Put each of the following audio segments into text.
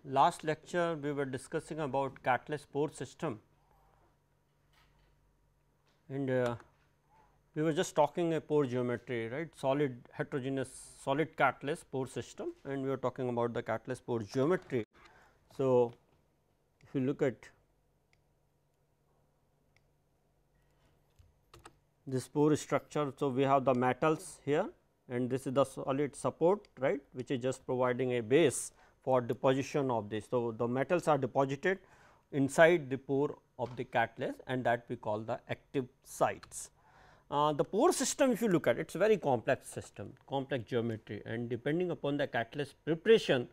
last lecture we were discussing about catalyst pore system, and we were just talking a pore geometry, right, solid heterogeneous solid catalyst pore system, and we were talking about the catalyst pore geometry. So, if you look at this pore structure, so we have the metals here and this is the solid support, right, which is just providing a base for deposition of this. So, the metals are deposited inside the pore of the catalyst, and that we call the active sites. The pore system, if you look at it, is a very complex system, complex geometry, and depending upon the catalyst preparation,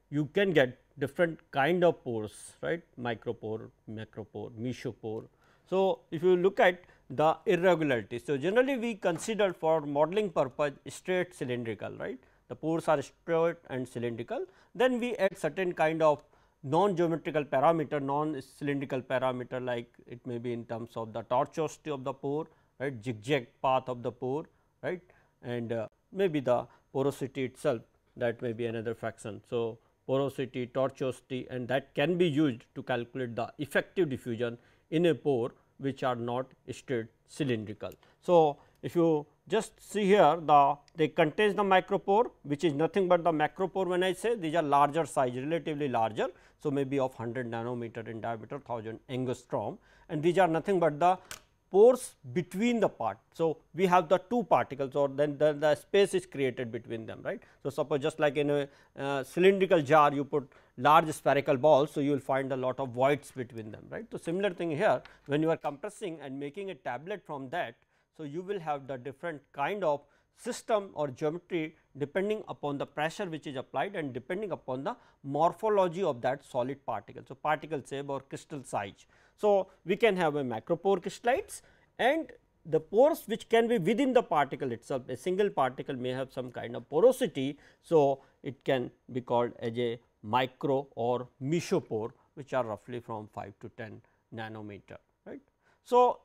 you can get different kind of pores, right, micropore, macropore, mesopore. So, if you look at the irregularity, so generally we consider for modeling purpose straight cylindrical, right, the pores are straight and cylindrical. Then we add certain kind of non-geometrical parameter, non-cylindrical parameter, like it may be in terms of the tortuosity of the pore, right, zigzag path of the pore, right, and maybe the porosity itself, that may be another fraction. So, porosity, tortuosity, and that can be used to calculate the effective diffusion in a pore which are not straight cylindrical. So, if you just see here, they contains the micropore, which is nothing but the macropore. When I say these are larger size, relatively larger, so maybe of 100 nanometer in diameter, 1000 angstrom, and these are nothing but the pores between the part. So, we have the two particles, or then the space is created between them, right. So, suppose just like in a cylindrical jar you put large spherical balls, so you will find a lot of voids between them, right. So, similar thing here, when you are compressing and making a tablet from that, so you will have the different kind of system or geometry depending upon the pressure which is applied and depending upon the morphology of that solid particle. So, particle shape or crystal size. So, we can have a macropore crystallites and the pores which can be within the particle itself. A single particle may have some kind of porosity. So, it can be called as a micro or mesopore, which are roughly from 5 to 10 nanometer, right. So,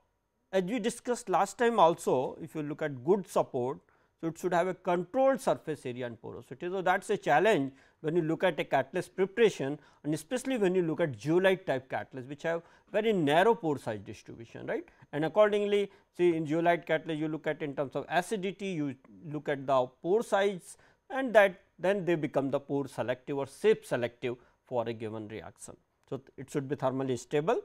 as we discussed last time also, if you look at good support, so it should have a controlled surface area and porosity. So, that is a challenge when you look at a catalyst preparation, and especially when you look at zeolite type catalyst, which have very narrow pore size distribution, right. And accordingly, see in zeolite catalyst you look at in terms of acidity, you look at the pore size, and that then they become the pore selective or shape selective for a given reaction. So, it should be thermally stable,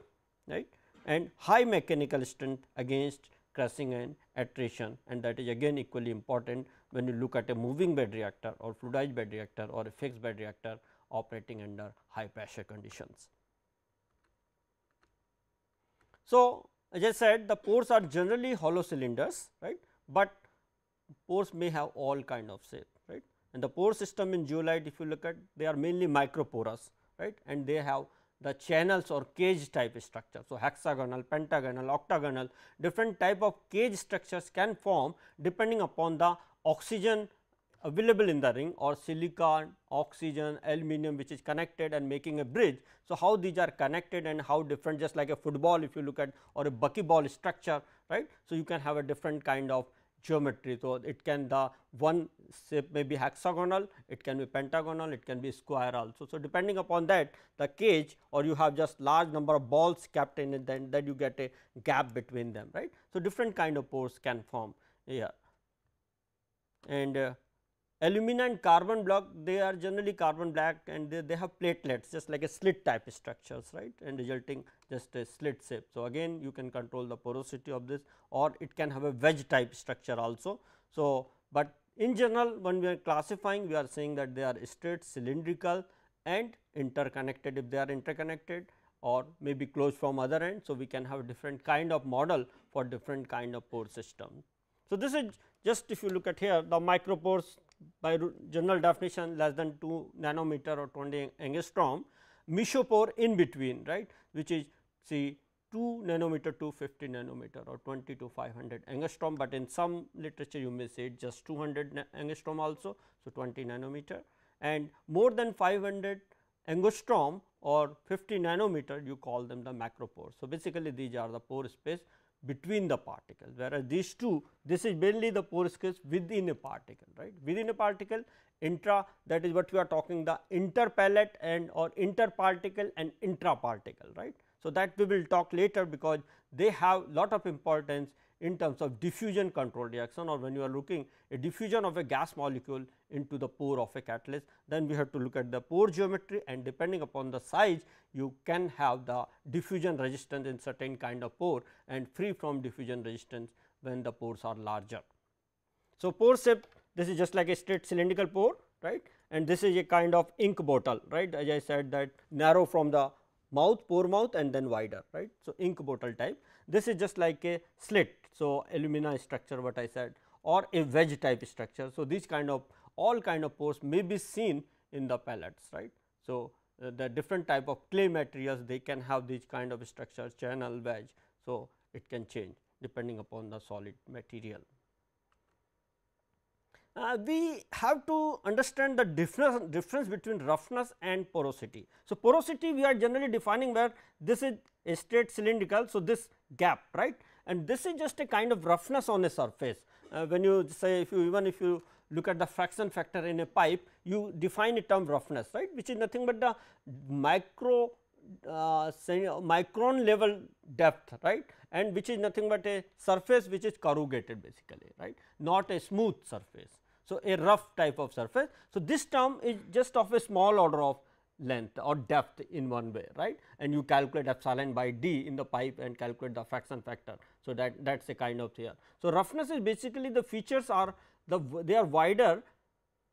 right, and high mechanical strength against crushing and attrition, and that is again equally important when you look at a moving bed reactor or fluidized bed reactor or a fixed bed reactor operating under high pressure conditions. So, as I said, the pores are generally hollow cylinders, right, but pores may have all kind of shape, right, and the pore system in zeolite, if you look at, they are mainly microporous, right, and they have the channels or cage type structure. So, hexagonal, pentagonal, octagonal, different type of cage structures can form depending upon the oxygen available in the ring, or silicon, oxygen, aluminum which is connected and making a bridge. So, how these are connected and how different, just like a football if you look at, or a buckyball structure, right. So, you can have a different kind of geometry. So, it can the one shape may be hexagonal, it can be pentagonal, it can be square also. So, depending upon that, the cage, or you have just large number of balls kept in it, then you get a gap between them, right. So, different kind of pores can form here, and alumina and carbon block, they are generally carbon black, and they have platelets just like a slit type structures, right, and resulting just a slit shape. So, again you can control the porosity of this, or it can have a wedge type structure also. So, but in general when we are classifying, we are saying that they are straight cylindrical and interconnected if they are interconnected, or may be closed from other end. So, we can have different kind of model for different kind of pore system. So, this is just if you look at here, the micropores by general definition less than 2 nanometer or 20 angstrom, mesopore in between, right, which is see 2 nanometer to 50 nanometer or 20 to 500 angstrom, but in some literature you may say just 200 angstrom also. So, 20 nanometer, and more than 500 angstrom or 50 nanometer, you call them the macropore. So, basically these are the pore space between the particles, whereas these two, this is mainly the pore space within a particle, right. Within a particle, intra, that is what we are talking, the interpellet and or interparticle and intraparticle, right. So, that we will talk later, because they have lot of importance in terms of diffusion control reaction, or when you are looking a diffusion of a gas molecule into the pore of a catalyst, then we have to look at the pore geometry, and depending upon the size you can have the diffusion resistance in certain kind of pore and free from diffusion resistance when the pores are larger. So, pore shape, this is just like a straight cylindrical pore, right, and this is a kind of ink bottle, right, as I said, that narrow from the mouth, pore mouth, and then wider, right. So, ink bottle type. This is just like a slit, so alumina structure what I said, or a wedge type structure. So, these kind of all kind of pores may be seen in the pellets, right. So, the different type of clay materials, they can have these kind of structures, channel, wedge. So, it can change depending upon the solid material. We have to understand the difference between roughness and porosity. So, porosity we are generally defining where this is a straight cylindrical. So, this gap, right, and this is just a kind of roughness on a surface. When you say, if you look at the fraction factor in a pipe, you define a term roughness, right, which is nothing but the micron level depth, right, and which is nothing but a surface which is corrugated basically, right, not a smooth surface. So, a rough type of surface. So, this term is just of a small order of length or depth in one way, right, and you calculate epsilon by d in the pipe and calculate the fraction factor. So, that is a kind of here. So, roughness is basically the features are they are wider,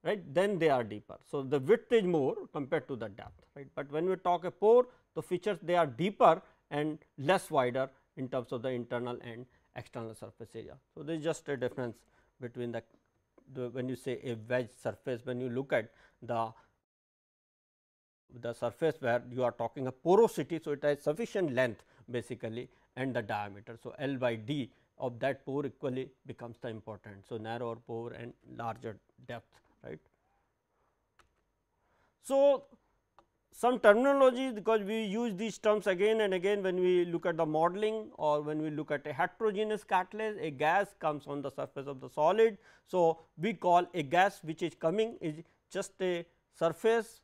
right, then they are deeper. So, the width is more compared to the depth, right, but when we talk a pore, the features they are deeper and less wider in terms of the internal and external surface area. So, there is just a difference between the when you say a wedge surface, when you look at the surface where you are talking a porosity. So, it has sufficient length basically and the diameter. So, L by d of that pore equally becomes the important. So, narrower pore and larger depth, right. So, some terminology, because we use these terms again and again when we look at the modeling or when we look at a heterogeneous catalyst, a gas comes on the surface of the solid. So, we call a gas which is coming is just a surface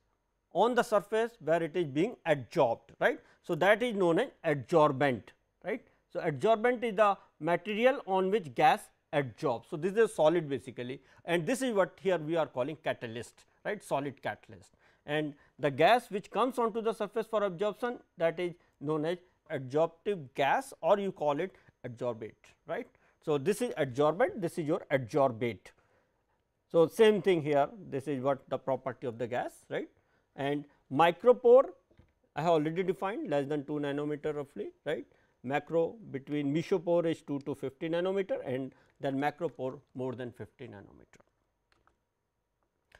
on the surface where it is being adsorbed, right. So, that is known as adsorbent, right. So, adsorbent is the material on which gas adsorbs. So, this is a solid basically, and this is what here we are calling catalyst, right, solid catalyst, and the gas which comes onto the surface for absorption, that is known as adsorptive gas, or you call it adsorbate, right. So, this is adsorbent, this is your adsorbate. So, same thing here, this is what the property of the gas, right, and micropore I have already defined less than 2 nanometer roughly, right. Macro between mesopore is 2 to 50 nanometer, and then macropore more than 50 nanometer.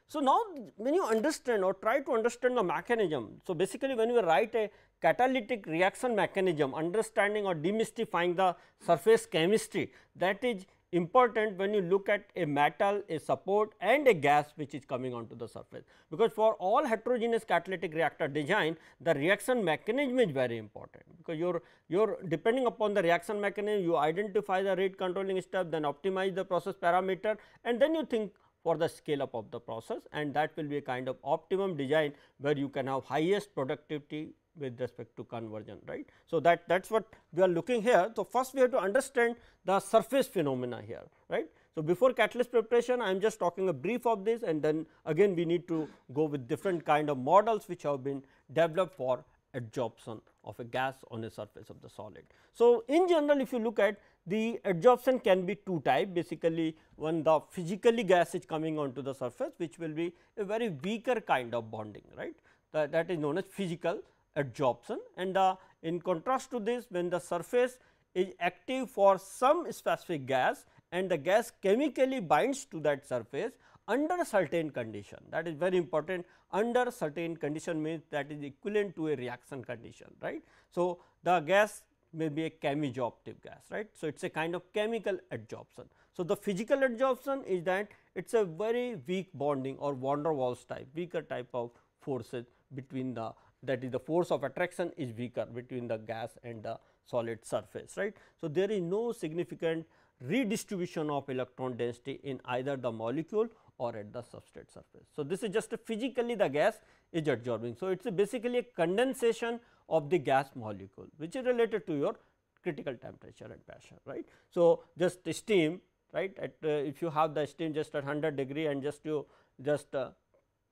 So, now when you understand or try to understand the mechanism, so basically when you write a catalytic reaction mechanism, understanding or demystifying the surface chemistry, that is important when you look at a metal, a support and a gas which is coming onto the surface, because for all heterogeneous catalytic reactor design, the reaction mechanism is very important, because your depending upon the reaction mechanism, you identify the rate controlling step, then optimize the process parameter, and then you think for the scale up of the process, and that will be a kind of optimum design where you can have highest productivity with respect to conversion, right. So, that is what we are looking here. So, first we have to understand the surface phenomena here, right. So, before catalyst preparation I am just talking a brief of this, and then again we need to go with different kind of models which have been developed for adsorption of a gas on a surface of the solid. So, in general if you look at the adsorption can be two type, basically one the physically gas is coming onto the surface, which will be a very weaker kind of bonding, right. That is known as physical adsorption, and in contrast to this, when the surface is active for some specific gas and the gas chemically binds to that surface under certain condition, that is very important, under certain condition means that is equivalent to a reaction condition, right. So, the gas may be a chemisorptive gas, right. So, it is a kind of chemical adsorption. So, the physical adsorption is that it is a very weak bonding or van der Waals type, weaker type of forces between the, that is the force of attraction is weaker between the gas and the solid surface, right. So, there is no significant redistribution of electron density in either the molecule or at the substrate surface. So, this is just a physically the gas is adsorbing. So, it is basically a condensation of the gas molecule, which is related to your critical temperature and pressure, right. So, just steam, right, at if you have the steam just at 100 degree and just you just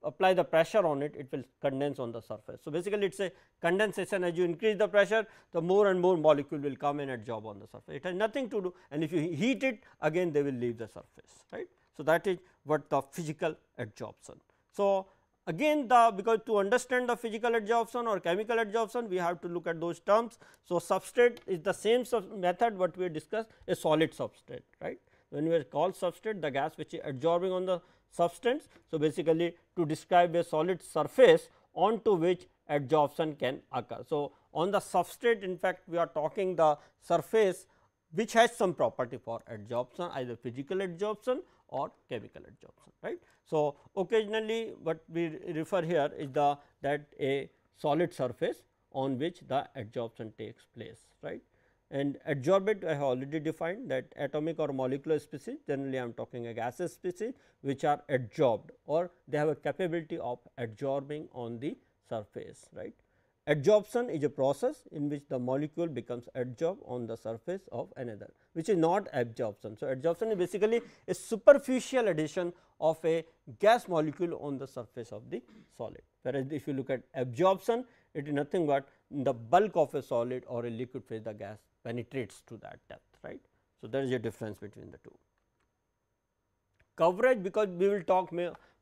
apply the pressure on it, it will condense on the surface. So, basically it is a condensation. As you increase the pressure, the more and more molecule will come and adsorb on the surface. It has nothing to do, and if you heat it again they will leave the surface, right. So, that is what the physical adsorption. So, again the because to understand the physical adsorption or chemical adsorption we have to look at those terms. So, substrate is the same method what we discussed, a solid substrate, right. When we call substrate the gas which is adsorbing on the substance. So, basically to describe a solid surface onto which adsorption can occur. So, on the substrate in fact, we are talking the surface which has some property for adsorption, either physical adsorption or chemical adsorption, right. So, occasionally what we refer here is the that a solid surface on which the adsorption takes place, right. And adsorbate I have already defined that atomic or molecular species, generally I am talking a gaseous species which are adsorbed or they have a capability of adsorbing on the surface, right. Adsorption is a process in which the molecule becomes adsorbed on the surface of another, which is not absorption. So, adsorption is basically a superficial addition of a gas molecule on the surface of the solid, whereas if you look at absorption, it is nothing but the bulk of a solid or a liquid phase the gas penetrates to that depth, right. So, there is a difference between the two. Coverage, because we will talk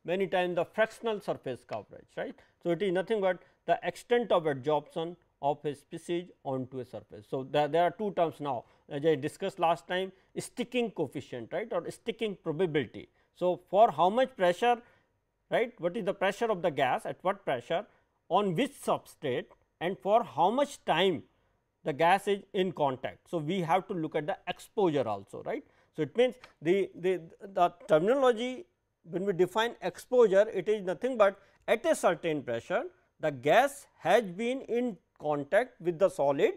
many times the fractional surface coverage, right. So, it is nothing but the extent of adsorption of a species onto a surface. So, there are two terms now, as I discussed last time, sticking coefficient, right, or sticking probability. So, for how much pressure, right, what is the pressure of the gas at what pressure on which substrate and for how much time the gas is in contact. So, we have to look at the exposure also, right. So, it means the terminology when we define exposure, it is nothing but at a certain pressure the gas has been in contact with the solid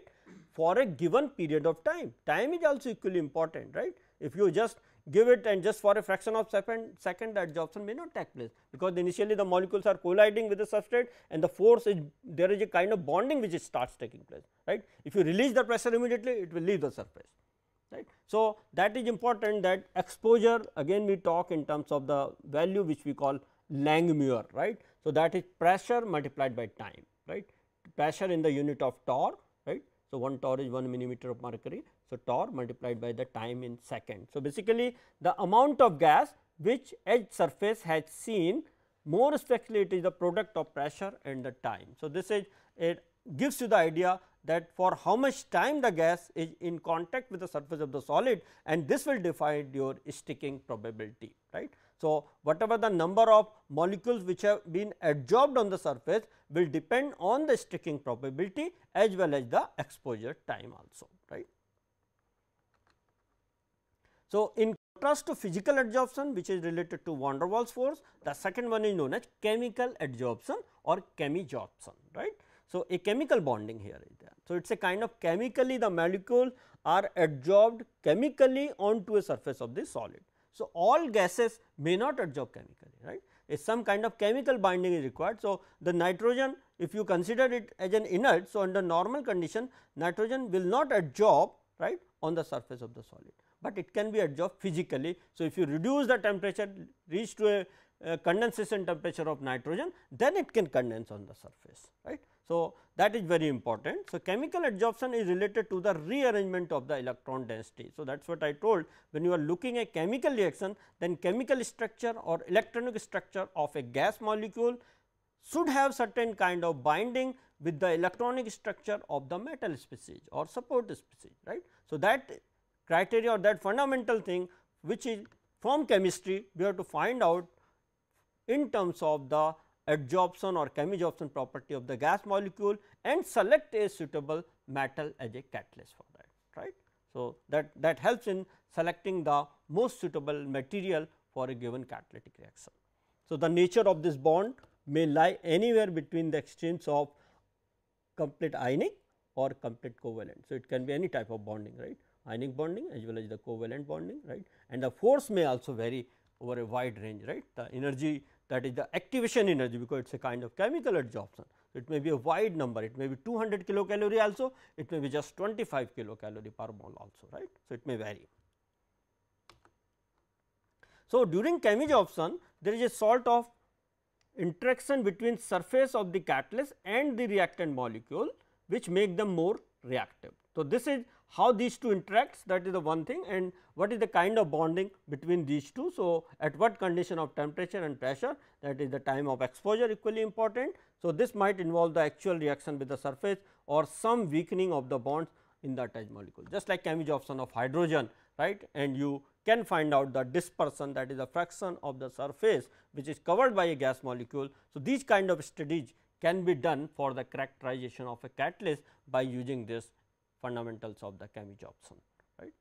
for a given period of time. Time is also equally important, right. If you just give it and just for a fraction of second the adsorption may not take place, because initially the molecules are colliding with the substrate and the force is there is a kind of bonding which starts taking place, right. If you release the pressure immediately it will leave the surface, right. So, that is important that exposure again we talk in terms of the value which we call Langmuir, right. So, that is pressure multiplied by time, right, pressure in the unit of torr, right. So, 1 torr is 1 millimeter of mercury. So, torr multiplied by the time in second. So, basically the amount of gas which edge surface has seen, more especially it is the product of pressure and the time. So, this is it gives you the idea that for how much time the gas is in contact with the surface of the solid, and this will define your sticking probability, right. So, whatever the number of molecules which have been adsorbed on the surface will depend on the sticking probability as well as the exposure time also, right. So, in contrast to physical adsorption which is related to van der Waals force, the second one is known as chemical adsorption or chemisorption, right. So, a chemical bonding here is there. So, it is a kind of chemically the molecules are adsorbed chemically onto a surface of the solid. So, all gases may not adsorb chemically, right. Some kind of chemical binding is required. So, the nitrogen if you consider it as an inert, so under normal condition nitrogen will not adsorb, right, on the surface of the solid, but it can be adsorbed physically. So, if you reduce the temperature reach to a condensation temperature of nitrogen, then it can condense on the surface, right. So, that is very important. So, chemical adsorption is related to the rearrangement of the electron density. So, that is what I told, when you are looking at chemical reaction, then chemical structure or electronic structure of a gas molecule should have certain kind of binding with the electronic structure of the metal species or support species, right. So, that criteria or that fundamental thing which is from chemistry we have to find out in terms of the adsorption or chemisorption property of the gas molecule and select a suitable metal as a catalyst for that, right. So, that helps in selecting the most suitable material for a given catalytic reaction. So, the nature of this bond may lie anywhere between the extremes of complete ionic or complete covalent. So, it can be any type of bonding, right, ionic bonding as well as the covalent bonding, right, and the force may also vary over a wide range, right. The energy, that is the activation energy, because it is a kind of chemical adsorption. So, it may be a wide number, it may be 200 kilocalorie also, it may be just 25 kilocalorie per mole also, right. So, it may vary. So, during chemisorption there is a sort of interaction between surface of the catalyst and the reactant molecule, which make them more reactive. So, this is how these two interacts, that is the one thing, and what is the kind of bonding between these two. So, at what condition of temperature and pressure, that is the time of exposure equally important. So, this might involve the actual reaction with the surface or some weakening of the bonds in the attached molecule, just like chemisorption of hydrogen, right, and you can find out the dispersion, that is the fraction of the surface which is covered by a gas molecule. So, these kind of studies can be done for the characterization of a catalyst by using this fundamentals of the chemisorption, right.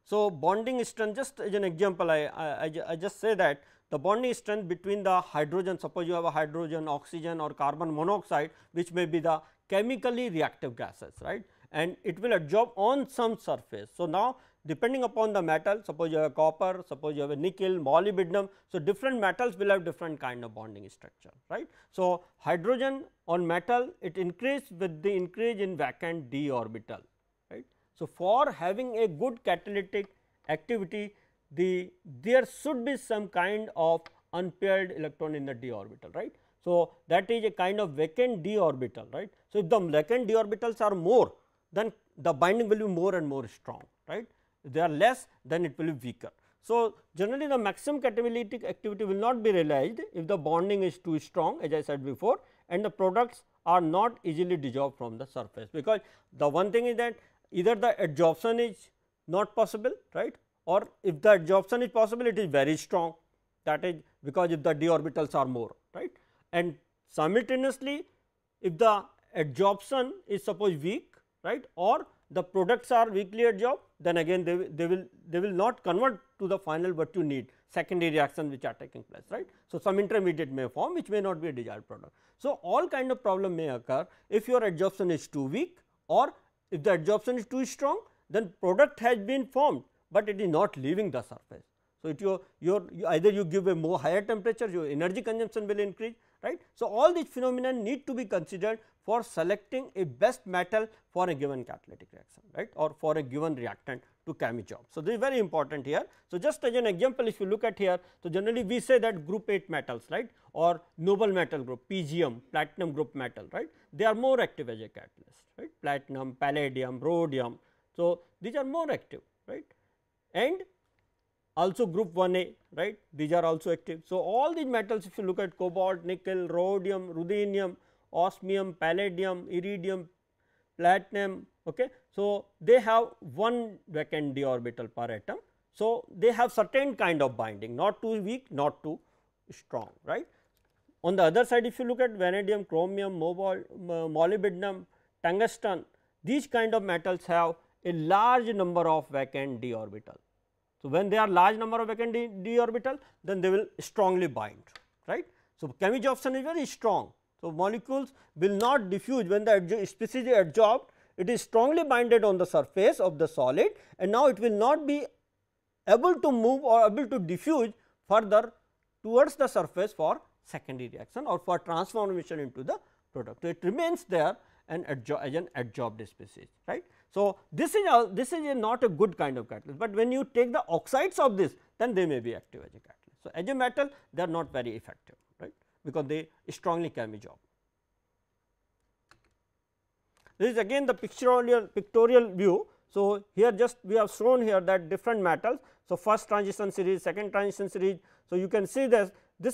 So, bonding strength, just as an example, I just say that the bonding strength between the hydrogen, suppose you have a hydrogen, oxygen or carbon monoxide, which may be the chemically reactive gases, right, and it will adsorb on some surface. So, now depending upon the metal, suppose you have a copper, suppose you have a nickel, molybdenum. So, different metals will have different kind of bonding structure, right. So, hydrogen on metal, it increase with the increase in vacant d orbital, right. So, for having a good catalytic activity, there should be some kind of unpaired electron in the d orbital, right. So, that is a kind of vacant d orbital, right. So, if the vacant d orbitals are more, then the binding will be more and more strong, right. If they are less, then it will be weaker. So, generally the maximum catalytic activity will not be realized if the bonding is too strong, as I said before, and the products are not easily dissolved from the surface, because the one thing is that either the adsorption is not possible, right, or if the adsorption is possible, it is very strong, that is because if the d orbitals are more, right, and simultaneously if the adsorption is suppose weak, right, or the products are weakly adsorbed, then again they will not convert to the final what you need, secondary reactions which are taking place, right. So, some intermediate may form which may not be a desired product. So, all kind of problem may occur if your adsorption is too weak, or if the adsorption is too strong, then product has been formed, but it is not leaving the surface. So, it either you give a more higher temperature, your energy consumption will increase, right. So, all these phenomena need to be considered for selecting a best metal for a given catalytic reaction, right, or for a given reactant to chemisorb. So, this is very important here. So, just as an example, if you look at here, so generally we say that group 8 metals, right, or noble metal group, PGM, platinum group metal, right, they are more active as a catalyst, right, platinum, palladium, rhodium. So, these are more active, right, and also group 1A, right, these are also active. So, all these metals, if you look at cobalt, nickel, rhodium, ruthenium, osmium, palladium, iridium, platinum, okay. So, they have one vacant d orbital per atom. So, they have certain kind of binding, not too weak, not too strong, right. On the other side, if you look at vanadium, chromium, molybdenum, tungsten, these kind of metals have a large number of vacant d orbital. So, when they are large number of vacant d orbital, then they will strongly bind, right. So, chemisorption is very strong. So, molecules will not diffuse when the species is adsorbed, it is strongly binded on the surface of the solid, and now it will not be able to move or able to diffuse further towards the surface for secondary reaction or for transformation into the product. So, it remains there and as an adsorbed species, right. So, this is not a good kind of catalyst, but when you take the oxides of this, then they may be active as a catalyst. So, as a metal they are not very effective, right, because they strongly chemisorb. This is again the pictorial view. So, here just we have shown here that different metals. So, first transition series, second transition series. So, you can see this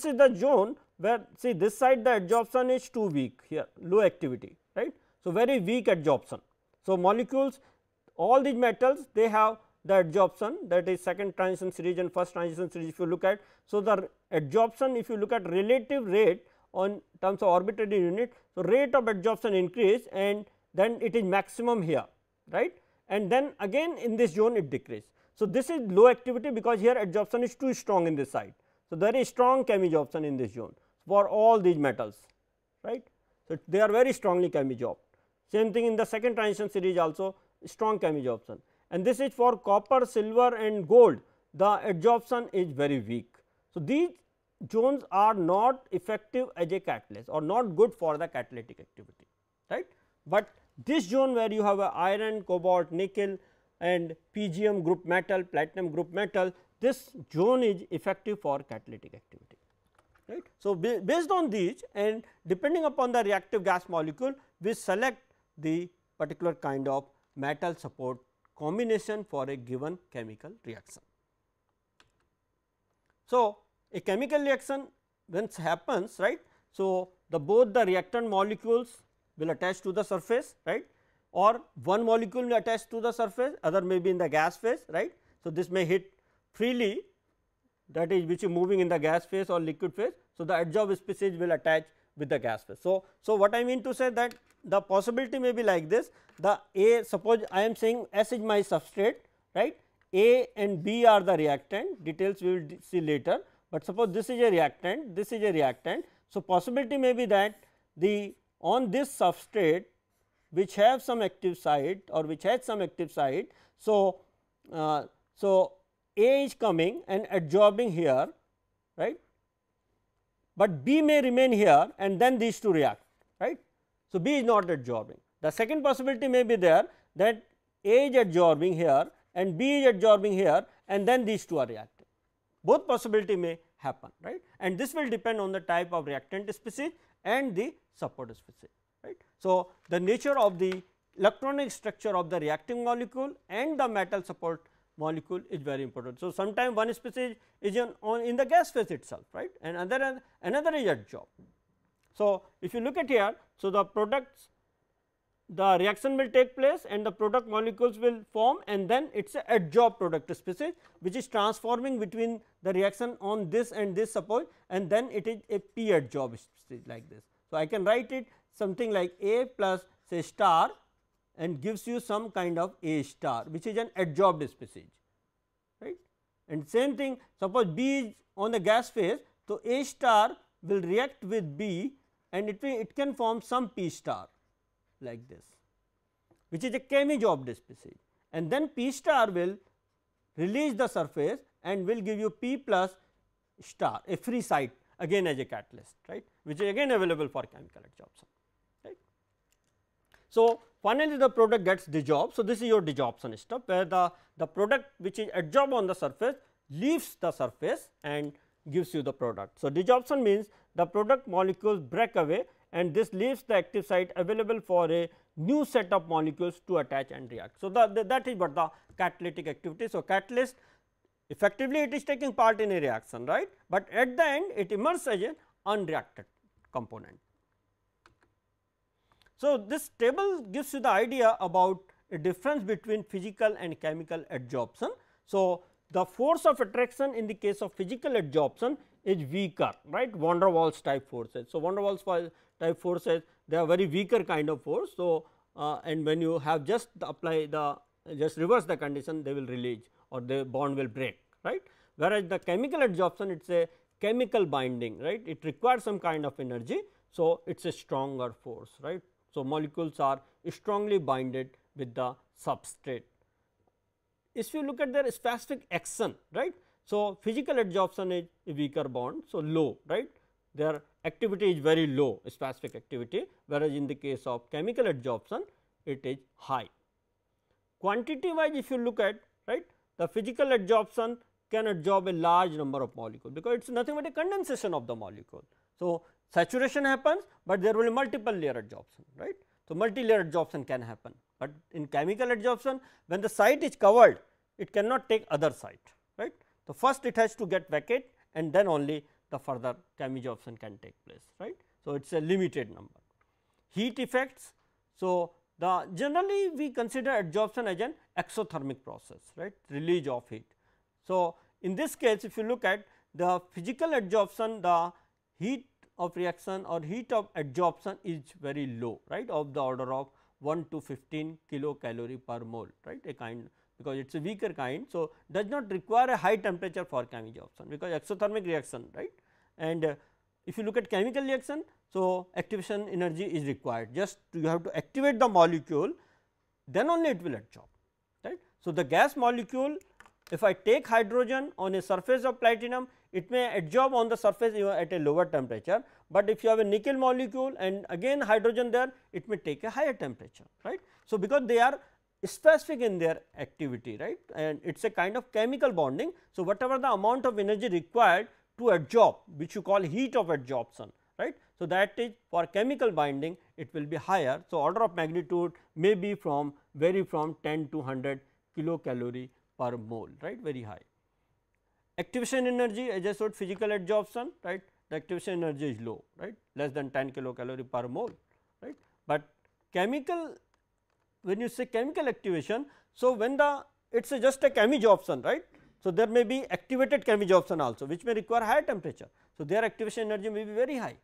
is the zone where see this side the adsorption is too weak here, low activity, right. So, very weak adsorption. So, molecules, all these metals they have the adsorption, that is second transition series and first transition series if you look at. So, the adsorption, if you look at relative rate on terms of orbital unit, so rate of adsorption increase and then it is maximum here, right, and then again in this zone it decrease. So, this is low activity because here adsorption is too strong in this side. So, very strong chemisorption in this zone for all these metals, right. So, they are very strongly chemisorphed. Same thing in the second transition series also strong chemisorption, and this is for copper, silver and gold, the adsorption is very weak. So, these zones are not effective as a catalyst or not good for the catalytic activity, right. But this zone where you have a iron, cobalt, nickel and PGM group metal, platinum group metal, this zone is effective for catalytic activity, right. So, based on these and depending upon the reactive gas molecule, we select the particular kind of metal support combination for a given chemical reaction. So, a chemical reaction when it happens, right. So, both the reactant molecules will attach to the surface, right, or one molecule will attach to the surface, other may be in the gas phase, right. So, this may hit freely, that is which is moving in the gas phase or liquid phase. So, the adsorbed species will attach with the gas phase. So, what I mean to say that the possibility may be like this, the A, suppose I am saying S is my substrate, right, A and B are the reactant, details we will see later, but suppose this is a reactant, this is a reactant. So, possibility may be that the on this substrate which have some active site or which has some active site. So, so A is coming and adsorbing here, right, but B may remain here and then these two react, right. So, B is not adsorbing. The second possibility may be there that A is adsorbing here and B is adsorbing here and then these two are reacting. Both possibility may happen, right, and this will depend on the type of reactant species and the support species, right. So, the nature of the electronic structure of the reacting molecule and the metal support molecule is very important. So, sometime one species is in the gas phase itself, right, and another is adsorbed. So, if you look at here, so the products, the reaction will take place and the product molecules will form and then it is a adsorbed product species which is transforming between the reaction on this and this suppose and then it is a P adsorbed species like this. So, I can write it something like A plus say star and gives you some kind of A star which is an adsorbed species, right, and same thing suppose B is on the gas phase. So, A star will react with B and it can form some P star like this which is a chemisorpted species and then P star will release the surface and will give you P plus star, a free site again as a catalyst, right, which is again available for chemical adsorption, right. So, finally, the product gets desorbed. So, this is your desorption step where the product which is adsorbed on the surface leaves the surface and gives you the product. So, desorption means the product molecules break away and this leaves the active site available for a new set of molecules to attach and react. So, that is what the catalytic activity. So, catalyst effectively it is taking part in a reaction, right, but at the end it emerges as an unreacted component. So, this table gives you the idea about a difference between physical and chemical adsorption. So, the force of attraction in the case of physical adsorption is weaker, right, van der Waals type forces. So, van der Waals type forces, they are very weaker kind of force. So, and when you have just apply the just reverse the condition, they will release or the bond will break, right, whereas the chemical adsorption it is a chemical binding, right, it requires some kind of energy. So, it is a stronger force, right. So, molecules are strongly binded with the substrate. If you look at their specific action, right. So, physical adsorption is a weaker bond, so low, right, their activity is very low specific activity, whereas in the case of chemical adsorption it is high. Quantity wise if you look at, right, the physical adsorption can adsorb a large number of molecules because it is nothing but a condensation of the molecule. So, saturation happens, but there will be multiple layer adsorption, right. So, multi-layer adsorption can happen, but in chemical adsorption when the site is covered it cannot take other site, right. So, first it has to get vacate and then only the further chemisorption can take place, right. So, it is a limited number. Heat effects. So, the generally we consider adsorption as an exothermic process, right, release of heat. So, in this case if you look at the physical adsorption, the heat of reaction or heat of adsorption is very low, right, of the order of 1 to 15 kilocalorie per mole, right, a kind because it is a weaker kind. So, does not require a high temperature for chemisorption because exothermic reaction, right, and if you look at chemical reaction, so activation energy is required, just you have to activate the molecule, then only it will adsorb, right. So, the gas molecule, if I take hydrogen on a surface of platinum, it may adsorb on the surface at a lower temperature, but if you have a nickel molecule and again hydrogen there, it may take a higher temperature, right. So, because they are specific in their activity, right, and it is a kind of chemical bonding. So, whatever the amount of energy required to adsorb, which you call heat of adsorption, right. So, that is for chemical binding, it will be higher. So, order of magnitude may be from vary from 10 to 100 kilocalorie per mole, right, very high. Activation energy, as I said, physical adsorption, right, the activation energy is low, right, less than 10 kilocalorie per mole, right. But chemical, when you say chemical activation, so when the it is just a chemisorption, right. So, there may be activated chemisorption also, which may require higher temperature. So, their activation energy may be very high,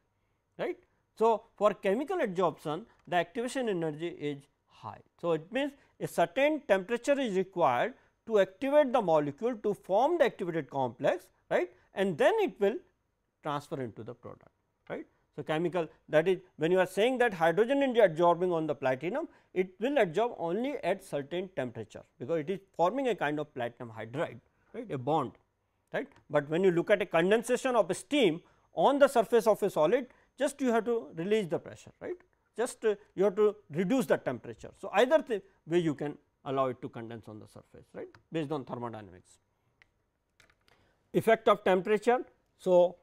right. So, for chemical adsorption, the activation energy is high. So, it means a certain temperature is required to activate the molecule to form the activated complex, right, and then it will transfer into the product, right. So, chemical, that is when you are saying that hydrogen is adsorbing on the platinum, it will adsorb only at certain temperature, because it is forming a kind of platinum hydride, right, a bond, right. But when you look at a condensation of a steam on the surface of a solid, just you have to release the pressure, right, just you have to reduce the temperature. So, either way you can allow it to condense on the surface, right, based on thermodynamics. Effect of temperature. So,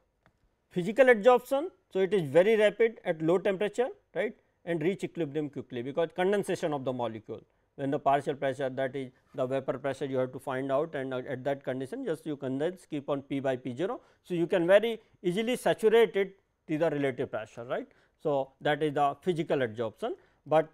physical adsorption, so it is very rapid at low temperature, right, and reach equilibrium quickly, because condensation of the molecule, when the partial pressure, that is the vapor pressure, you have to find out, and at that condition just you condense, keep on P by P0. So, you can very easily saturate it to the relative pressure, right. So, that is the physical adsorption, but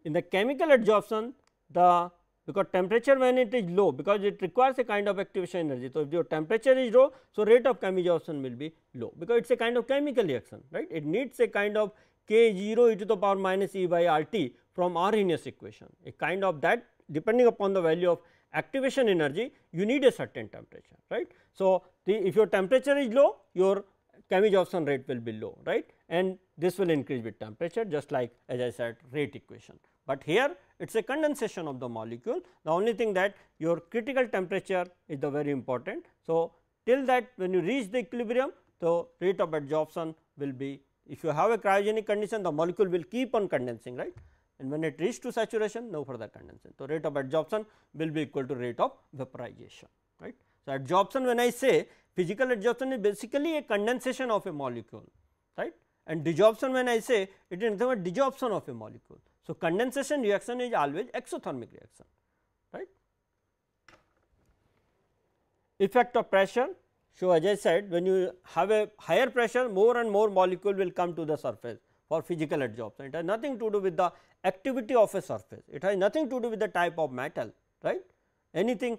in the chemical adsorption, the because temperature when it is low, because it requires a kind of activation energy. So, if your temperature is low, so rate of chemisorption will be low, because it is a kind of chemical reaction, right. It needs a kind of K 0 e to the power minus E by R T from Arrhenius equation, a kind of that, depending upon the value of activation energy, you need a certain temperature, right. So, if your temperature is low, your chemisorption rate will be low, right, and this will increase with temperature, just like as I said rate equation. But here it is a condensation of the molecule, the only thing that your critical temperature is the very important. So, till that when you reach the equilibrium, so rate of adsorption will be, if you have a cryogenic condition, the molecule will keep on condensing, right, and when it reaches to saturation, no further condensation. So, rate of adsorption will be equal to rate of vaporization, right. So, adsorption, when I say physical adsorption, is basically a condensation of a molecule, right, and desorption, when I say it is nothing but desorption of a molecule. So, condensation reaction is always exothermic reaction, right. Effect of pressure. So, as I said, when you have a higher pressure, more and more molecule will come to the surface for physical adsorption. It has nothing to do with the activity of a surface, it has nothing to do with the type of metal, right. Anything,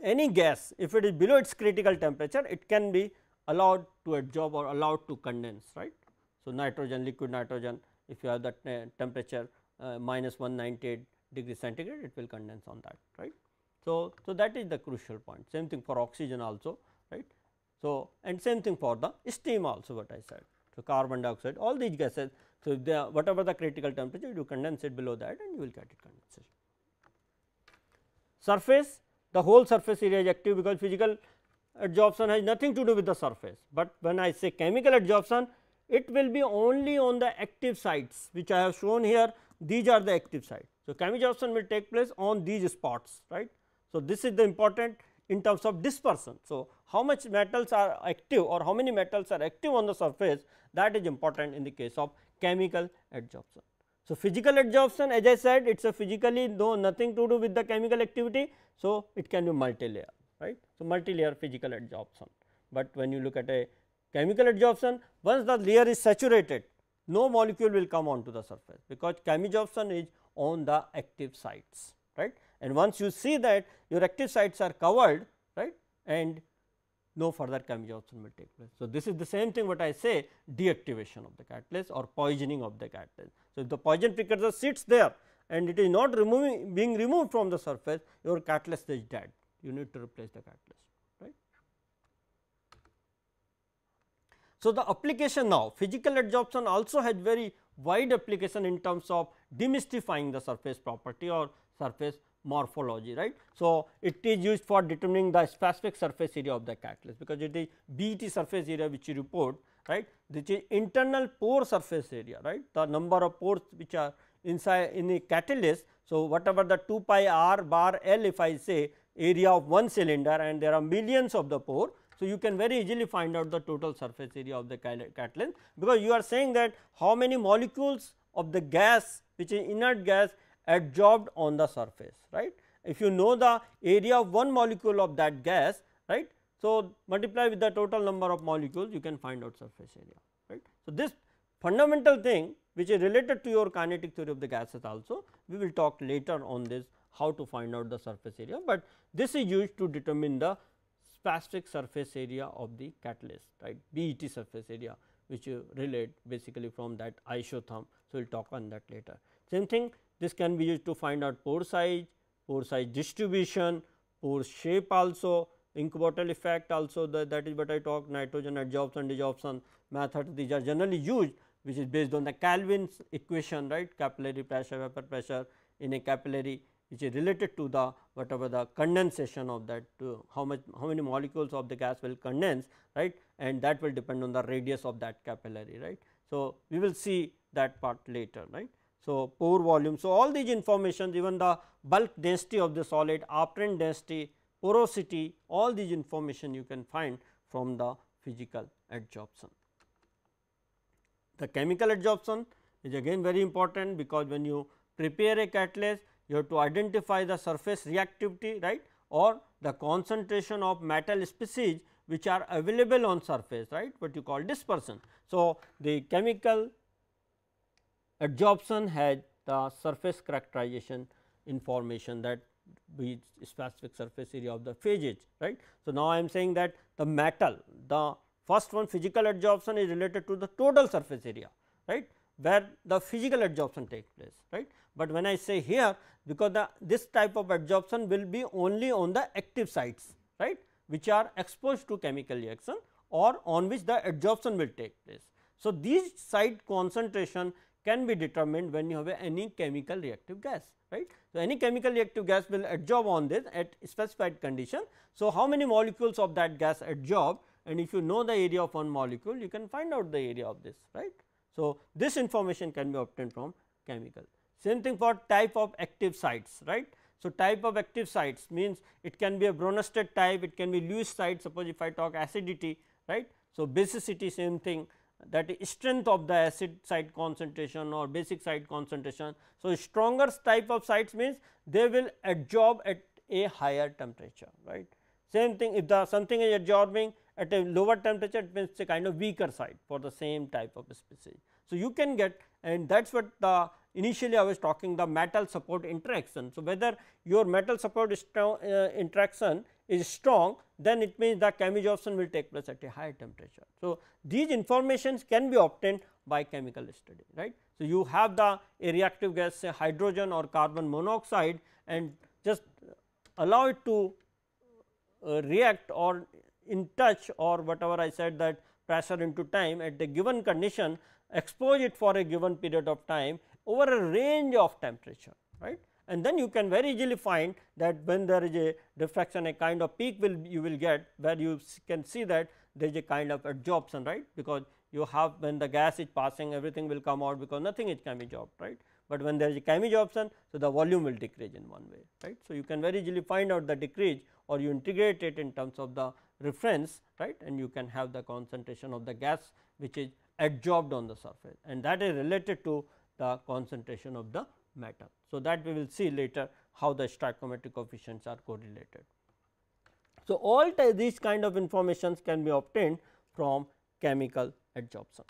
any gas, if it is below its critical temperature, it can be allowed to adsorb or allowed to condense, right. So, nitrogen, liquid nitrogen, if you have that temperature minus 198 degree centigrade, it will condense on that, right. So, that is the crucial point, same thing for oxygen also, right. So, and same thing for the steam also, what I said. So, carbon dioxide, all these gases, so if they are whatever the critical temperature, you condense it below that and you will get it condensation. Surface, the whole surface area is active, because physical adsorption has nothing to do with the surface, but when I say chemical adsorption, it will be only on the active sites, which I have shown here, these are the active sites. So, chemisorption will take place on these spots, right. So, this is the important in terms of dispersion. So, how much metals are active or how many metals are active on the surface, that is important in the case of chemical adsorption. So, physical adsorption, as I said, it is a physically nothing to do with the chemical activity. So, it can be multi-layer, right. So, multi-layer physical adsorption, but when you look at a chemical adsorption, once the layer is saturated, no molecule will come onto the surface, because chemisorption is on the active sites, right. And once you see that your active sites are covered, right, and no further chemisorption will take place. So, this is the same thing what I say deactivation of the catalyst or poisoning of the catalyst. So, if the poison precursor sits there and it is not being removed from the surface, your catalyst is dead, you need to replace the catalyst, right. So, the application now physical adsorption also has very wide application in terms of demystifying the surface property or surface morphology, right. So, it is used for determining the specific surface area of the catalyst, because it is BET surface area which you report, right, which is internal pore surface area, right, the number of pores which are inside in a catalyst. So, whatever the 2 pi r bar L, if I say area of one cylinder and there are millions of the pore. So, you can very easily find out the total surface area of the catalyst, because you are saying that how many molecules of the gas which is inert gas adsorbed on the surface, right. If you know the area of one molecule of that gas, right. So, multiply with the total number of molecules, you can find out surface area, right. So, this fundamental thing which is related to your kinetic theory of the gases also, we will talk later on this how to find out the surface area, but this is used to determine the specific surface area of the catalyst, right, BET surface area, which you relate basically from that isotherm. So, we will talk on that later. Same thing, this can be used to find out pore size distribution, pore shape also, ink bottle effect also, that is what I talked, nitrogen adsorption desorption method, these are generally used, which is based on the Kelvin's equation, right, capillary pressure, vapor pressure in a capillary, which is related to the whatever the condensation of that, how many molecules of the gas will condense, right, and that will depend on the radius of that capillary, right. So, we will see that part later, right. So, pore volume. So, all these information, even the bulk density of the solid, apparent density, porosity, all these information you can find from the physical adsorption. The chemical adsorption is again very important, because when you prepare a catalyst, you have to identify the surface reactivity, right, or the concentration of metal species which are available on surface, right, what you call dispersion. So, the chemical adsorption has the surface characterization information, that be specific surface area of the phase edge, right. So, now I am saying that the metal, the first one physical adsorption is related to the total surface area, right, where the physical adsorption takes place, right. But when I say here, because this type of adsorption will be only on the active sites, right, which are exposed to chemical reaction or on which the adsorption will take place. So, these site concentration can be determined when you have any chemical reactive gas, right. So, any chemical reactive gas will adsorb on this at specified condition. So, how many molecules of that gas adsorb, and if you know the area of one molecule, you can find out the area of this, right. So, this information can be obtained from chemical. Same thing for type of active sites, right. So, type of active sites means it can be a Bronsted type, it can be Lewis site, suppose if I talk acidity, right. So, basicity same thing, that is strength of the acid site concentration or basic site concentration. So, stronger type of sites means they will adsorb at a higher temperature, right. Same thing, if the something is adsorbing at a lower temperature, it means it is a kind of weaker site for the same type of species. So, you can get, and that is what the initially I was talking the metal support interaction. So, whether your metal support interaction is strong, then it means the chemisorption will take place at a higher temperature. So, these informations can be obtained by chemical study, right. So, you have the a reactive gas say hydrogen or carbon monoxide, and just allow it to react or in touch or whatever I said, that pressure into time at a given condition, expose it for a given period of time over a range of temperature, right. And then you can very easily find that when there is a diffraction, a kind of peak you will get, where you can see that there is a kind of adsorption, right, because you have when the gas is passing, everything will come out, because nothing is chemisorped, right. But when there is a chemisorption, so the volume will decrease in one way, right. So, you can very easily find out the decrease, or you integrate it in terms of the reference, right, and you can have the concentration of the gas which is adsorbed on the surface, and that is related to the concentration of the metal. So, that we will see later how the stoichiometric coefficients are correlated. So, all these kind of informations can be obtained from chemical adsorption.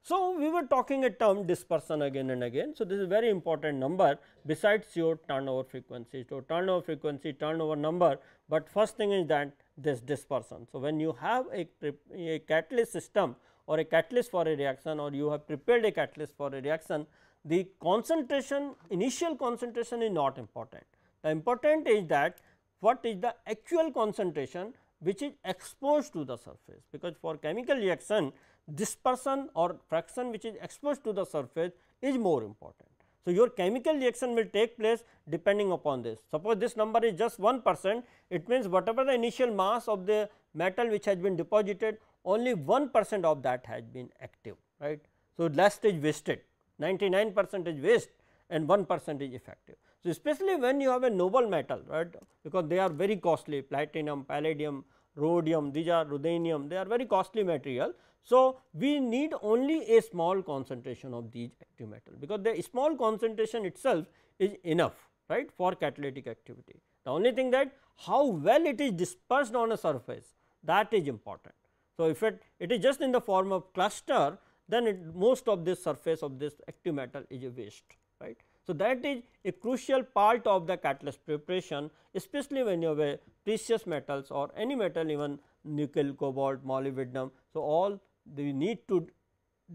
So, we were talking a term dispersion again and again. So, this is very important number besides your turnover frequency. So, turnover frequency, turnover number, but first thing is that this dispersion. So, when you have a catalyst system or a catalyst for a reaction, or you have prepared a catalyst for a reaction, the concentration, initial concentration is not important. The important is that what is the actual concentration which is exposed to the surface, because for chemical reaction dispersion or fraction which is exposed to the surface is more important. So, your chemical reaction will take place depending upon this. Suppose this number is just 1%, it means whatever the initial mass of the metal which has been deposited, only 1% of that has been active, right. So, rest is wasted, 99% is waste and 1% is effective. So, especially when you have a noble metal, right, because they are very costly, platinum, palladium, rhodium, these are ruthenium, they are very costly material. So, we need only a small concentration of these active metal, because the small concentration itself is enough, right, for catalytic activity. The only thing that how well it is dispersed on a surface, that is important. So, if it is just in the form of cluster, then most of this surface of this active metal is a waste, right. So, that is a crucial part of the catalyst preparation, especially when you have a precious metals or any metal, even nickel, cobalt, molybdenum. So, all we need to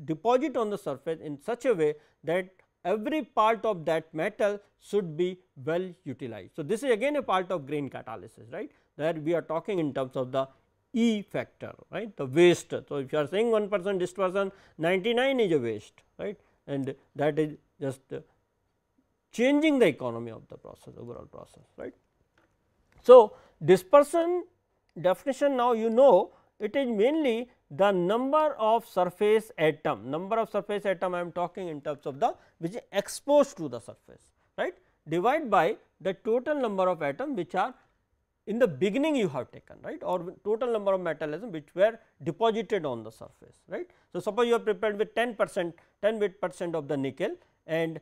deposit on the surface in such a way that every part of that metal should be well utilized. So, this is again a part of grain catalysis, right, there we are talking in terms of the E factor, right, the waste. So, if you are saying 1% dispersion, 99 is a waste, right, and that is just changing the economy of the process, overall process, right. So, dispersion definition, now you know it is mainly the number of surface atom, I am talking in terms of the which is exposed to the surface, right, divided by the total number of atom which are in the beginning you have taken, right, or total number of metal atoms which were deposited on the surface, right. So, suppose you are prepared with 10% of the nickel, and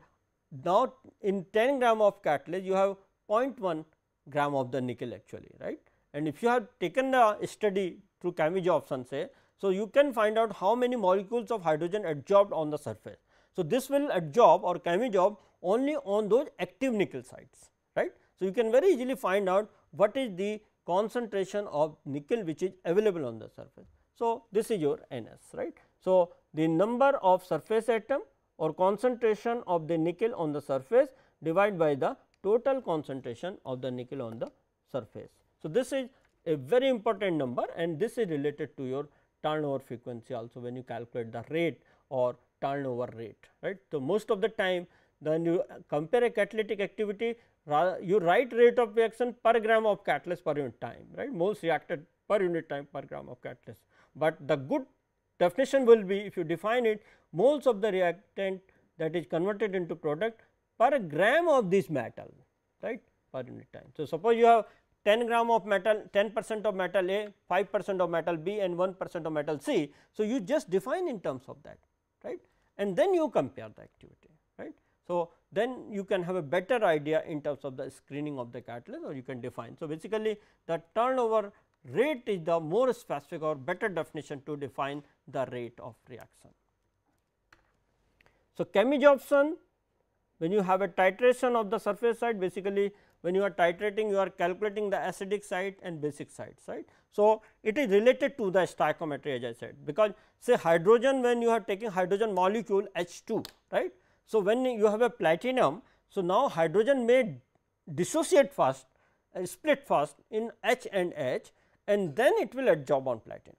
now in 10 gram of catalyst you have 0.1 gram of the nickel actually, right, and if you have taken the study through chemisorption say, so you can find out how many molecules of hydrogen adsorbed on the surface. So, this will adsorb or chemisorb only on those active nickel sites, right. So, you can very easily find out what is the concentration of nickel which is available on the surface. So, this is your NS, right. So, the number of surface atom or concentration of the nickel on the surface divided by the total concentration of the nickel on the surface. So, this is a very important number, and this is related to your turnover frequency also when you calculate the rate or turnover rate, right. So, most of the time when you compare a catalytic activity, you write rate of reaction per gram of catalyst per unit time, right, moles reacted per unit time per gram of catalyst. But the good definition will be, if you define it, moles of the reactant that is converted into product per gram of this metal, right, per unit time. So, suppose you have 10 gram of metal, 10% of metal A, 5% of metal B and 1% of metal C. So, you just define in terms of that, right, and then you compare the activity, right. So, then you can have a better idea in terms of the screening of the catalyst, or you can define. So, basically the turnover rate is the more specific or better definition to define the rate of reaction. So, chemisorption, when you have a titration of the surface side, basically when you are titrating, you are calculating the acidic site and basic sites, right. So, it is related to the stoichiometry as I said, because say hydrogen, when you are taking hydrogen molecule H2, right. So, when you have a platinum, so now hydrogen may dissociate first, split first in H and H, and then it will adsorb on platinum,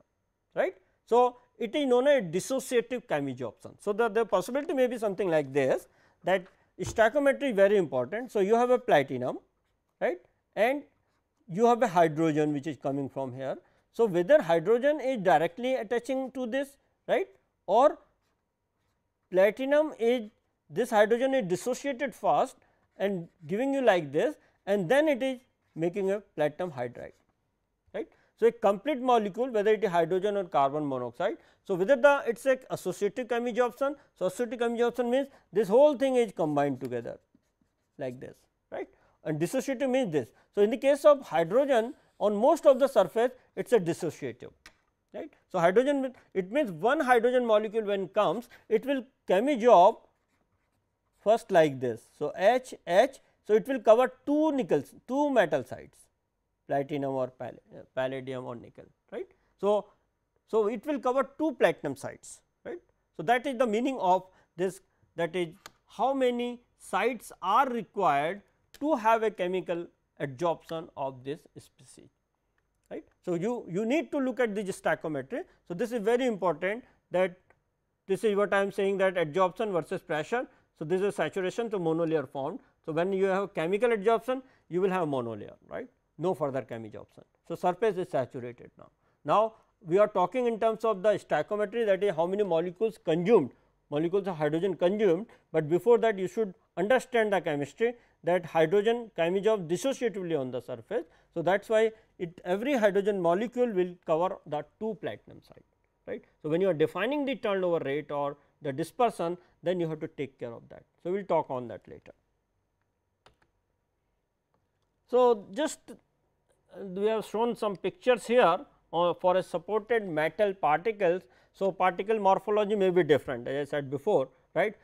right. So, it is known as dissociative chemisorption. So, the possibility may be something like this, that stoichiometry is very important. So, you have a platinum, right, and you have a hydrogen which is coming from here. So, whether hydrogen is directly attaching to this, right, or platinum is, this hydrogen is dissociated first and giving you like this, and then it is making a platinum hydride, right. So, a complete molecule, whether it is hydrogen or carbon monoxide. So, whether it is a associative chemisorption. So, associative chemisorption means this whole thing is combined together like this, right, and dissociative means this. So, in the case of hydrogen, on most of the surface it is a dissociative, right. So, hydrogen, it means one hydrogen molecule when comes, it will chemisorb first like this. So, H. So, it will cover two metal sites, platinum or palladium or nickel, right. So, it will cover two platinum sites, right. So, that is the meaning of this, that is how many sites are required to have a chemical adsorption of this species, right. So, you need to look at the stoichiometry. So, this is very important, that this is what I am saying, that adsorption versus pressure. So, this is saturation, so monolayer formed. So, when you have chemical adsorption, you will have monolayer, right, no further chemisorption. So, surface is saturated now. Now, we are talking in terms of the stoichiometry, that is how many molecules consumed, molecules of hydrogen consumed, but before that you should understand the chemistry, that hydrogen chemisorb dissociatively on the surface. So, that is why every hydrogen molecule will cover the 2 platinum side, right. So, when you are defining the turnover rate or the dispersion, then you have to take care of that. So, we will talk on that later. So, just we have shown some pictures here for a supported metal particles. So, particle morphology may be different, as I said before, right.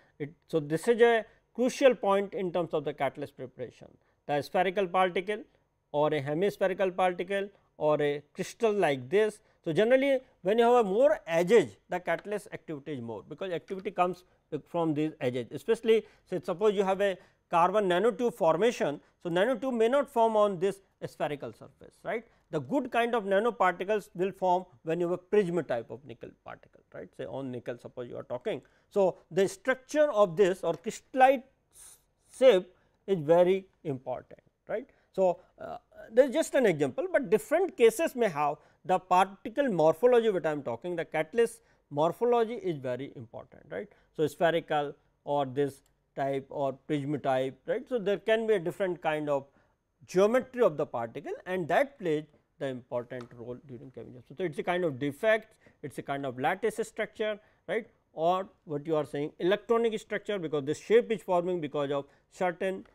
So, this is a crucial point in terms of the catalyst preparation, the spherical particle or a hemispherical particle or a crystal like this. So, generally when you have a more edges, the catalyst activity is more, because activity comes from these edges, especially say suppose you have a carbon nanotube formation. So, nanotube may not form on this spherical surface, right. The good kind of nanoparticles will form when you have a prism type of nickel particle, right, say on nickel suppose you are talking. So, the structure of this or crystallite shape is very important, right. So, there is just an example, but different cases may have the particle morphology what I am talking, the catalyst morphology is very important, right. So, spherical or this type or prism type, right. So, there can be a different kind of geometry of the particle, and that plays the important role during chemisorption. So, it is a kind of defect, it is a kind of lattice structure, right, or what you are saying electronic structure, because this shape is forming because of certain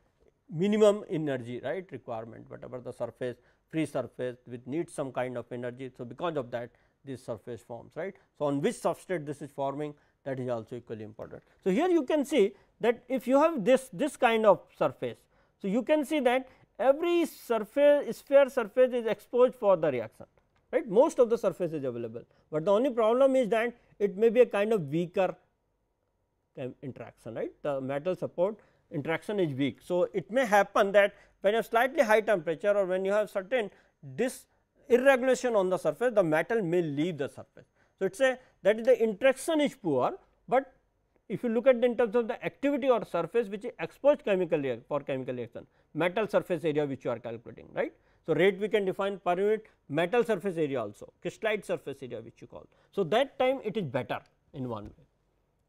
minimum energy, right, requirement, whatever the surface, free surface which needs some kind of energy. So, because of that this surface forms, right. So, on which substrate this is forming, that is also equally important. So, here you can see that if you have this kind of surface, so you can see that every surface sphere surface is exposed for the reaction, right, most of the surface is available, but the only problem is that it may be a kind of weaker interaction, right, the metal support interaction is weak. So, it may happen that when you have slightly high temperature or when you have certain irregulation on the surface, the metal may leave the surface. So, it is a that is the interaction is poor, but if you look at in terms of the activity or surface which is exposed for chemical reaction, metal surface area which you are calculating, right. So, rate we can define per unit metal surface area also, crystallite surface area which you call. So, that time it is better in one way,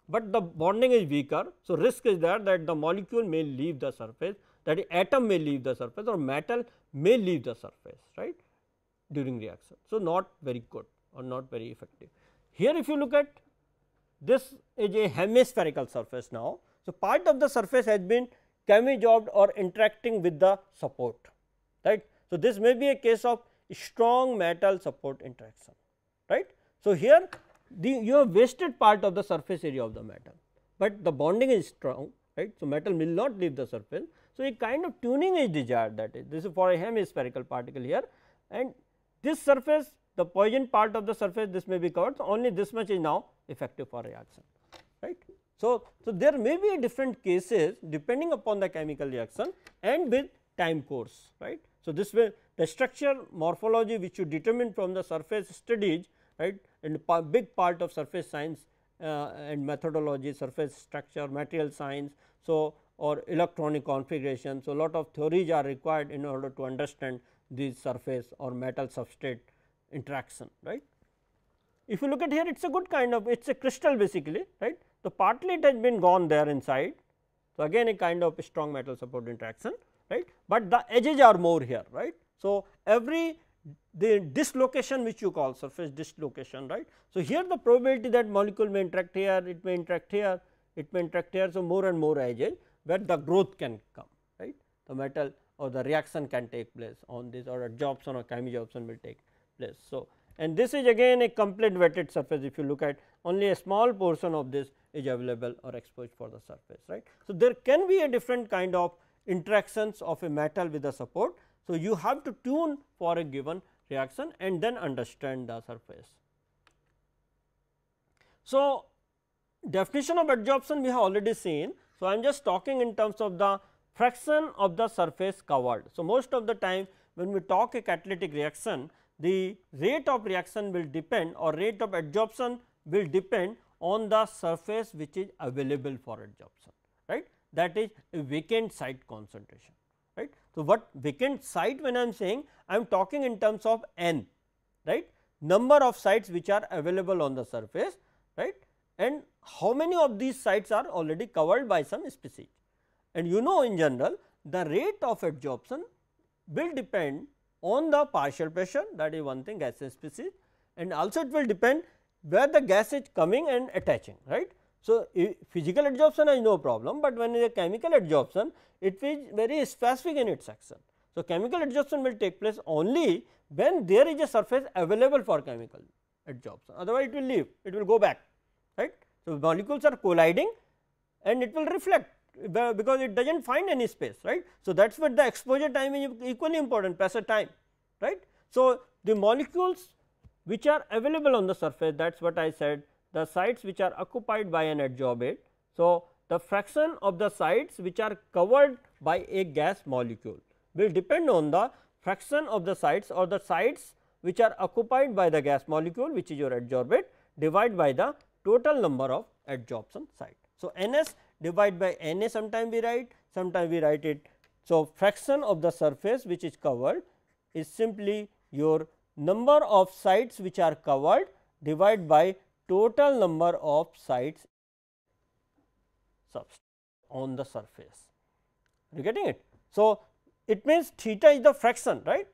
but the bonding is weaker. So, risk is there that the molecule may leave the surface, that is atom may leave the surface or metal may leave the surface, right, during reaction. So, not very good or not very effective. Here if you look at this is a hemispherical surface now. So, part of the surface has been chemisorbed or interacting with the support, right. So, this may be a case of strong metal support interaction, right. So, here you have wasted part of the surface area of the metal, but the bonding is strong, right. So, metal will not leave the surface. So, a kind of tuning is desired, that is this is for a hemispherical particle here, and this surface the Poisson part of the surface this may be covered. So, only this much is now effective for reaction, right. So, there may be a different cases depending upon the chemical reaction and with time course, right. So, this way the structure morphology which you determine from the surface studies, right, and big part of surface science and methodology, surface structure, material science, so or electronic configuration. So, lot of theories are required in order to understand this surface or metal substrate interaction, right. If you look at here, it is a good kind of, it is a crystal basically, right. So, partly it has been gone there inside. So, again a kind of strong metal support interaction, right, but the edges are more here, right. So, every the dislocation which you call surface dislocation, right. So, here the probability that molecule may interact here, it may interact here, it may interact here. So, more and more edges where the growth can come, right, the metal or the reaction can take place on this or adsorption or chemisorption will take place. So, and this is again a complete wetted surface, if you look at only a small portion of this is available or exposed for the surface, right. So, there can be a different kind of interactions of a metal with the support. So, you have to tune for a given reaction and then understand the surface. So, definition of adsorption we have already seen. So, I am just talking in terms of the fraction of the surface covered. So, most of the time when we talk a catalytic reaction, the rate of reaction will depend or rate of adsorption will depend on the surface which is available for adsorption, right, that is a vacant site concentration, right. So, what vacant site, when I am saying, I am talking in terms of n, right, number of sites which are available on the surface, right, and how many of these sites are already covered by some species. And you know, in general the rate of adsorption will depend on the partial pressure, that is one thing, gaseous species, and also it will depend where the gas is coming and attaching, right. So, physical adsorption is no problem, but when it is a chemical adsorption, it is very specific in its action. So, chemical adsorption will take place only when there is a surface available for chemical adsorption, otherwise it will leave, it will go back, right. So, molecules are colliding and it will reflect because it does not find any space, right. So, that is where the exposure time is equally important, pressure time, right. So, the molecules which are available on the surface, that is what I said, the sites which are occupied by an adsorbate. So, the fraction of the sites which are covered by a gas molecule will depend on the fraction of the sites or the sites which are occupied by the gas molecule, which is your adsorbate, divided by the total number of adsorption sites. So, Ns divided by Na, sometime we write it. So, fraction of the surface which is covered is simply your number of sites which are covered divided by total number of sites on the surface. You are getting it? So, it means theta is the fraction, right,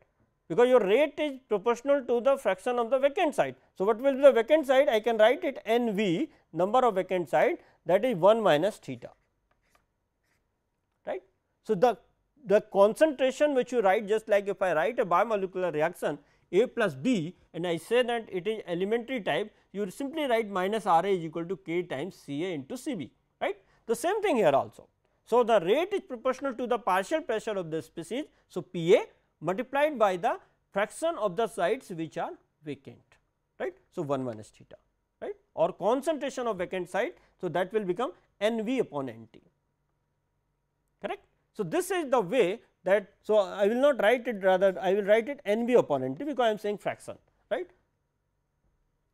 because your rate is proportional to the fraction of the vacant site. So, what will be the vacant site? I can write it N V, number of vacant site, that is 1 minus theta, right. So, the concentration which you write, just like if I write a biomolecular reaction A plus B and I say that it is elementary type, you simply write minus R A is equal to K times C A into C B, right. The same thing here also. So, the rate is proportional to the partial pressure of the species. So, P A multiplied by the fraction of the sites which are vacant, right. So, 1 minus theta, right, or concentration of vacant site. So, that will become N V upon N T, correct. So, this is the way that, so I will not write it, rather I will write it N V upon N T, because I am saying fraction, right,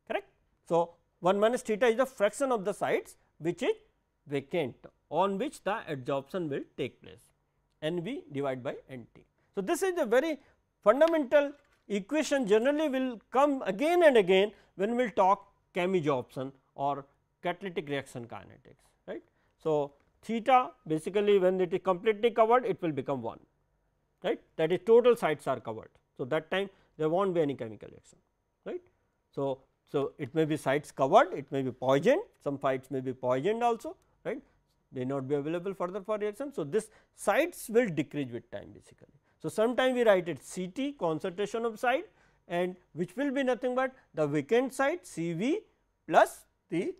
correct. So, 1 minus theta is the fraction of the sites which is vacant on which the adsorption will take place, N V divided by N T. So, this is a very fundamental equation, generally will come again and again when we will talk chemisorption or catalytic reaction kinetics, right. So, theta basically when it is completely covered, it will become 1, right, that is total sites are covered. So, that time there will not be any chemical reaction, right. So, it may be sites covered, it may be poisoned, some sites may be poisoned also, right, may not be available further for reaction. So, this sites will decrease with time basically. So, sometime we write it Ct, concentration of site, and which will be nothing but the vacant site Cv plus the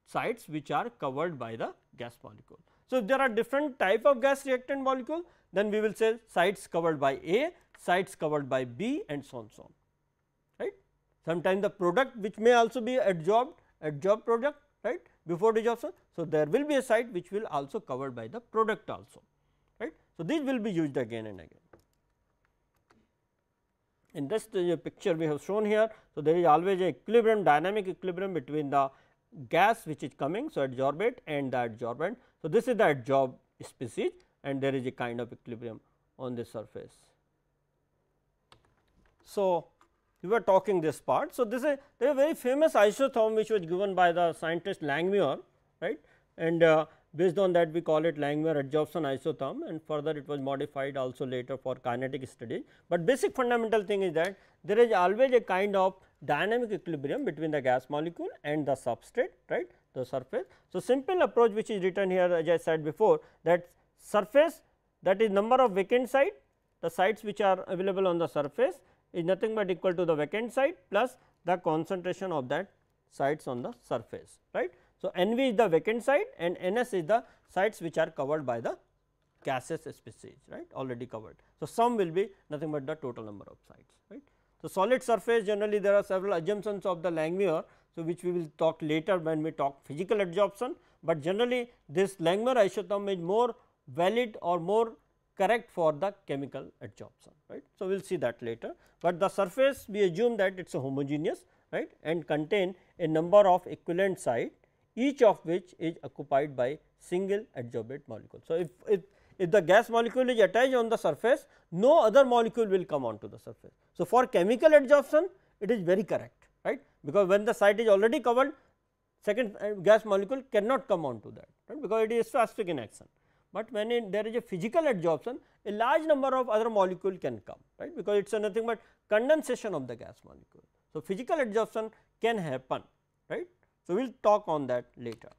sites which are covered by the gas molecule. So, if there are different type of gas reactant molecule, then we will say sites covered by A, sites covered by B, and so on, right. Sometimes the product which may also be adsorbed product, right, before desorption. So, there will be a site which will also covered by the product also, right. So, these will be used again and again. In this picture we have shown here. So, there is always a equilibrium, dynamic equilibrium between the gas which is coming, so adsorbate and the adsorbent. So, this is the adsorbed species and there is a kind of equilibrium on the surface. So, we were talking this part. So, this is a very famous isotherm which was given by the scientist Langmuir, right, and based on that we call it Langmuir adsorption isotherm, and further it was modified also later for kinetic studies. But basic fundamental thing is that there is always a kind of dynamic equilibrium between the gas molecule and the substrate, right, the surface. So, simple approach which is written here, as I said before, that surface, that is number of vacant site, the sites which are available on the surface is nothing but equal to the vacant site plus the concentration of that sites on the surface, right. So, N V is the vacant site and N S is the sites which are covered by the gaseous species, right, already covered. So, sum will be nothing but the total number of sites, right. So, solid surface, generally there are several assumptions of the Langmuir. So, which we will talk later when we talk physical adsorption, but generally this Langmuir isotherm is more valid or more correct for the chemical adsorption, right. So, we will see that later, but the surface we assume that it is a homogeneous, right, and contain a number of equivalent site, each of which is occupied by single adsorbate molecule. So, if the gas molecule is attached on the surface, no other molecule will come onto the surface. So, for chemical adsorption it is very correct, right, because when the site is already covered, second gas molecule cannot come onto that, right, because it is specific in action. But when there is a physical adsorption, a large number of other molecule can come, right, because it is nothing but condensation of the gas molecule. So, physical adsorption can happen, right. So, we will talk on that later.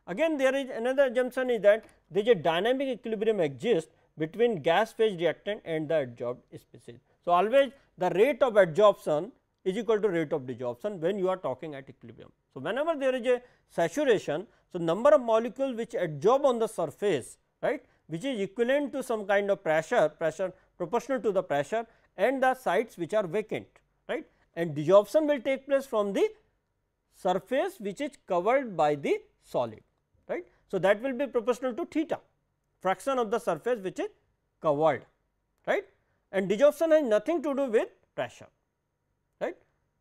Again there is another assumption is that there is a dynamic equilibrium exists between gas phase reactant and the adsorbed species. So, always the rate of adsorption is equal to rate of desorption when you are talking at equilibrium. So, whenever there is a saturation, so number of molecules which adsorb on the surface, right, which is equivalent to some kind of pressure proportional to the pressure and the sites which are vacant, right, and desorption will take place from the surface which is covered by the solid, right. So, that will be proportional to theta, fraction of the surface which is covered, right, and desorption has nothing to do with pressure, right.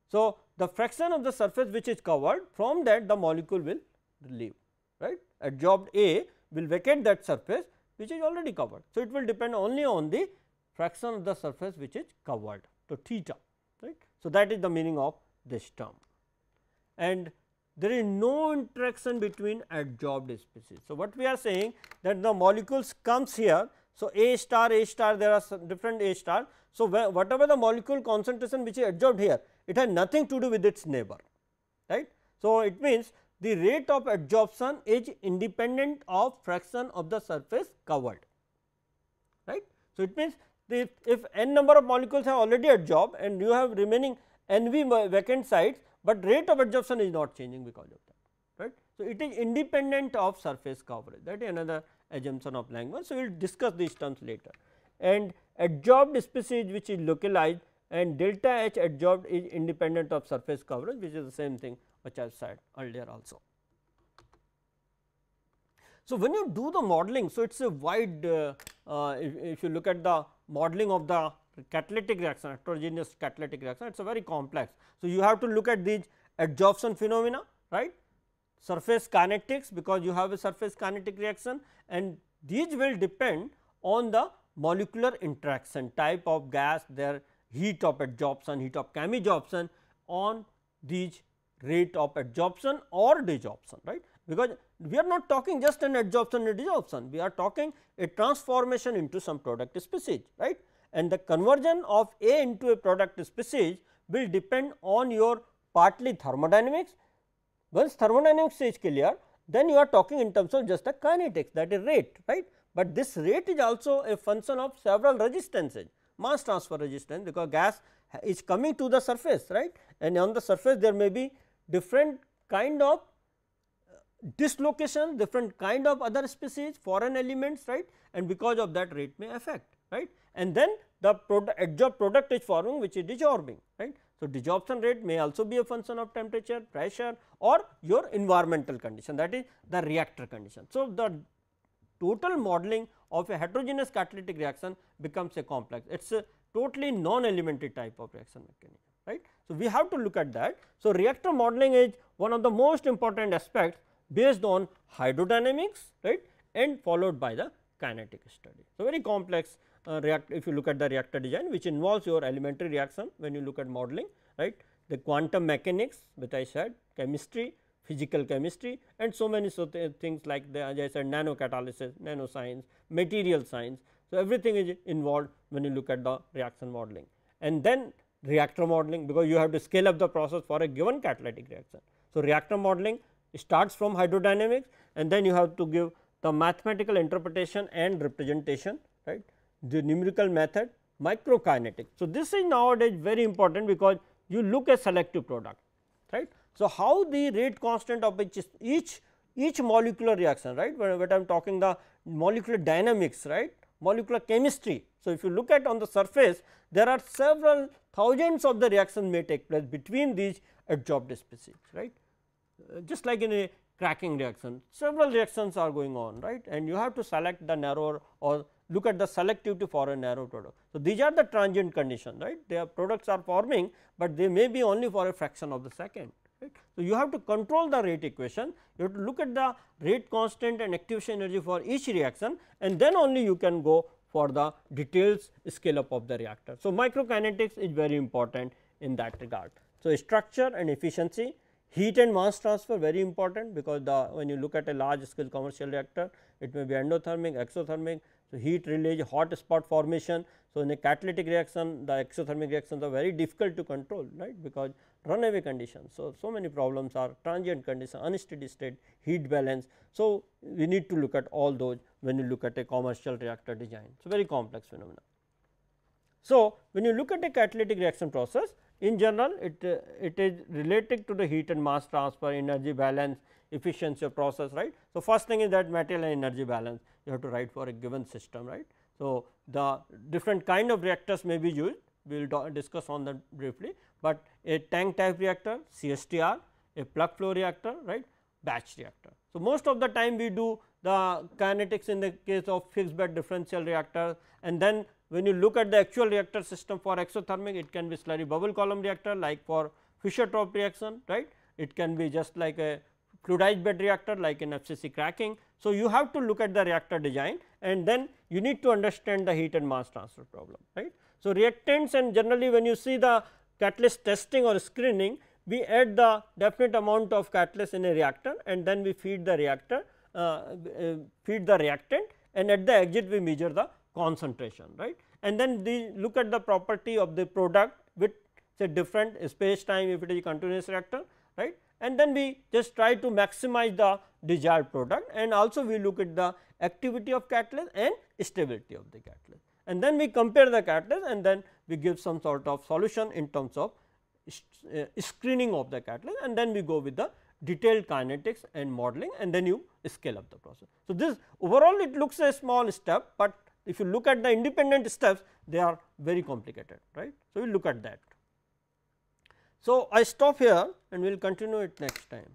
So, the fraction of the surface which is covered, from that the molecule will leave, right, adsorbed A will vacate that surface which is already covered. So, it will depend only on the fraction of the surface which is covered, so theta, right. So, that is the meaning of this term, and there is no interaction between adsorbed species. So, what we are saying that the molecules comes here. So, A star there are some different A star. So, whatever the molecule concentration which is adsorbed here, it has nothing to do with its neighbor, right. So, it means the rate of adsorption is independent of fraction of the surface covered, right. So, it means if n number of molecules have already adsorbed and you have remaining nv vacant sites, but rate of adsorption is not changing because of that, right. So, it is independent of surface coverage, that is another assumption of Langmuir. So, we will discuss these terms later, and adsorbed species which is localized and delta H adsorbed is independent of surface coverage, which is the same thing which I have said earlier also. So, when you do the modeling, so it is a wide if you look at the modeling of the catalytic reaction, heterogeneous catalytic reaction, it is a very complex. So, you have to look at these adsorption phenomena, right, surface kinetics, because you have a surface kinetic reaction, and these will depend on the molecular interaction, type of gas, their heat of adsorption, heat of chemisorption, on these rate of adsorption or desorption, right, because we are not talking just an adsorption and desorption, we are talking a transformation into some product species, right, and the conversion of A into a product species will depend on your partly thermodynamics. Once thermodynamics is clear, then you are talking in terms of just the kinetics, that is rate, right, but this rate is also a function of several resistances, mass transfer resistance, because gas is coming to the surface, right, and on the surface there may be different kind of dislocation, different kind of other species, foreign elements, right, and because of that rate may affect, right, and then the adsorbed product is forming which is desorbing, right. So, desorption rate may also be a function of temperature, pressure, or your environmental condition, that is the reactor condition. So, the total modeling of a heterogeneous catalytic reaction becomes a complex, it is a totally non-elementary type of reaction mechanism, right. So, we have to look at that. So, reactor modeling is one of the most important aspects based on hydrodynamics, right, and followed by the kinetic study. So, very complex if you look at the reactor design, which involves your elementary reaction when you look at modeling, right, the quantum mechanics which I said, chemistry, physical chemistry, and so many things like the, as I said, nano catalysis, nano science, material science. So, everything is involved when you look at the reaction modeling, and then reactor modeling, because you have to scale up the process for a given catalytic reaction. So, reactor modeling starts from hydrodynamics, and then you have to give the mathematical interpretation and representation, right, the numerical method, microkinetics. So, this is nowadays very important, because you look at selective product, right. So, how the rate constant of each molecular reaction, right, when I am talking the molecular dynamics, right, molecular chemistry. So, if you look at on the surface, there are several thousands of the reactions may take place between these adsorbed species, right. Just like in a cracking reaction, several reactions are going on, right, and you have to select the narrower or look at the selectivity for a narrow product. So, these are the transient conditions, right. Their products are forming, but they may be only for a fraction of the second. Right. So, you have to control the rate equation, you have to look at the rate constant and activation energy for each reaction, and then only you can go for the details scale up of the reactor. So, microkinetics is very important in that regard. So, structure and efficiency, heat and mass transfer very important, because when you look at a large scale commercial reactor, it may be endothermic, exothermic. So, heat release, hot spot formation. So, in a catalytic reaction, the exothermic reactions are very difficult to control, right, because runaway conditions. So, many problems are transient condition, unsteady state, heat balance. So, we need to look at all those when you look at a commercial reactor design. So, very complex phenomena. So, when you look at a catalytic reaction process, in general it is related to the heat and mass transfer, energy balance, efficiency of process, right. So, first thing is that material and energy balance you have to write for a given system, right. So, the different kind of reactors may be used, we will discuss on that briefly, but a tank type reactor, CSTR, a plug flow reactor, right, batch reactor. So, most of the time we do the kinetics in the case of fixed bed differential reactor, and then when you look at the actual reactor system for exothermic, it can be slurry bubble column reactor like for Fischer-Tropsch reaction, right. It can be just like a fluidized bed reactor like in FCC cracking. So, you have to look at the reactor design, and then you need to understand the heat and mass transfer problem, right. So, reactants, and generally when you see the catalyst testing or screening, we add the definite amount of catalyst in a reactor, and then we feed the reactor, feed the reactant, and at the exit we measure the concentration, right. And then we look at the property of the product with say different space time if it is a continuous reactor, right. And then we just try to maximize the desired product, and also we look at the activity of catalyst and stability of the catalyst, and then we compare the catalyst, and then we give some sort of solution in terms of screening of the catalyst, and then we go with the detailed kinetics and modeling, and then you scale up the process. So, this overall it looks a small step, but if you look at the independent steps, they are very complicated, right. So, we will look at that. So, I stop here and we will continue it next time.